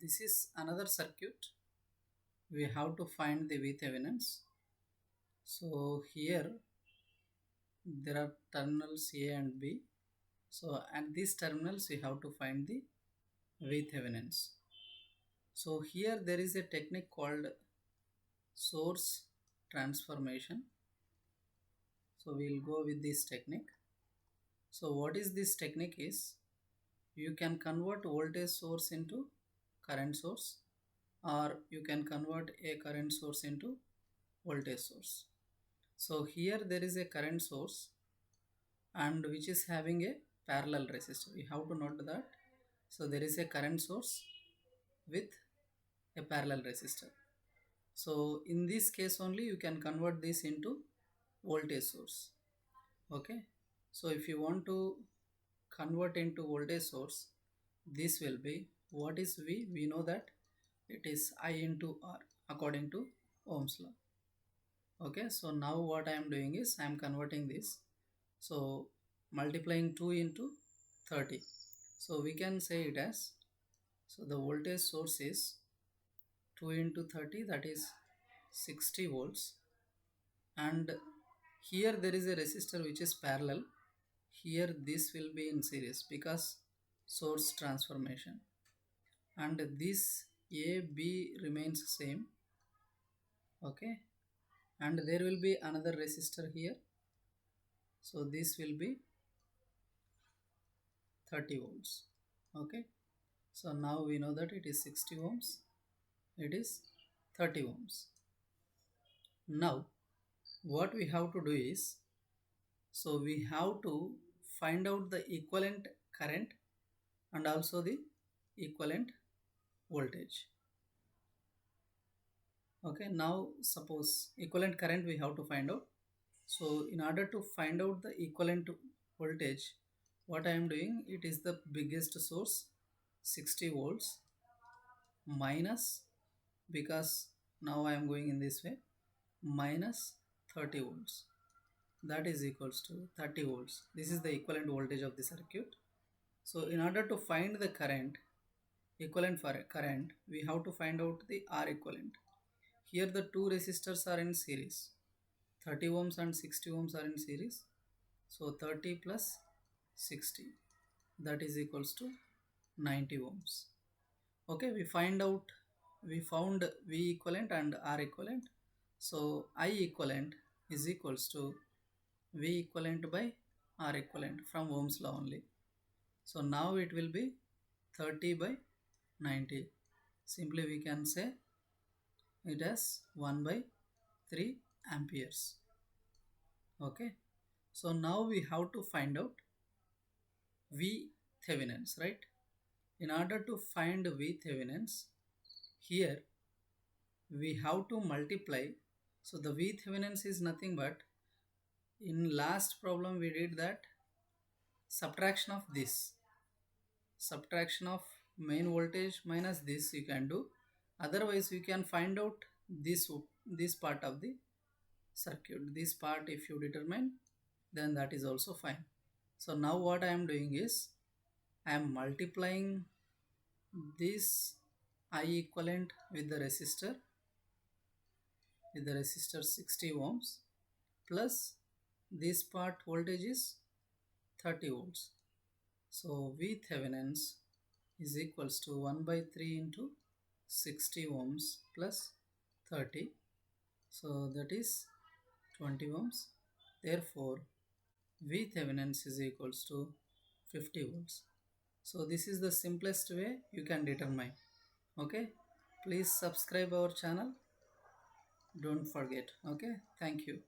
This is another circuit. We have to find the VThevenins. So here there are terminals A and B. So at these terminals we have to find the VThevenins. So here there is a technique called source transformation. So we'll go with this technique. So what is this technique is, you can convert voltage source into current source, or you can convert a current source into voltage source. So here there is a current source and which is having a parallel resistor. You have to note that. So there is a current source with a parallel resistor. So in this case only you can convert this into voltage source. Okay. So if you want to convert into voltage source, this will be, what is V? We know that it is I into R according to Ohm's law. Okay, so now what I am doing is I am converting this. So multiplying 2 into 30. So we can say it as, so the voltage source is 2 into 30, that is 60 volts. And here there is a resistor which is parallel. Here this will be in series because source transformation. And this A, B remains same. Okay. And there will be another resistor here. So this will be 30 volts. Okay. So now we know that it is 60 ohms. It is 30 ohms. Now what we have to do is, so we have to find out the equivalent current and also the equivalent voltage. Okay, now suppose equivalent current we have to find out. So in order to find out the equivalent voltage, what I am doing, it is the biggest source 60 volts minus, because now I am going in this way, minus 30 volts, that is equals to 30 volts. This is the equivalent voltage of the circuit. So in order to find the current, equivalent for current, we have to find out the R equivalent. Here the two resistors are in series, 30 ohms and 60 ohms are in series. So 30 plus 60, that is equals to 90 ohms. Okay, we found V equivalent and R equivalent. So I equivalent is equals to V equivalent by R equivalent from Ohm's law only. So now it will be 30 by 90. Simply we can say it as 1 by 3 amperes. Okay. So now we have to find out V Thevenins, right? In order to find V Thevenins, here we have to multiply. So the V Thevenins is nothing but, in last problem we did that subtraction of this, subtraction of main voltage minus this you can do. Otherwise you can find out this part of the circuit. This part if you determine, then that is also fine. So now what I am doing is I am multiplying this I equivalent with the resistor, 60 ohms, plus this part voltage is 30 volts. So V Thevenins is equals to 1 by 3 into 60 ohms plus 30. So that is 20 ohms. Therefore, V Thevenins is equals to 50 volts. So this is the simplest way you can determine. Okay. Please subscribe our channel. Don't forget. Okay. Thank you.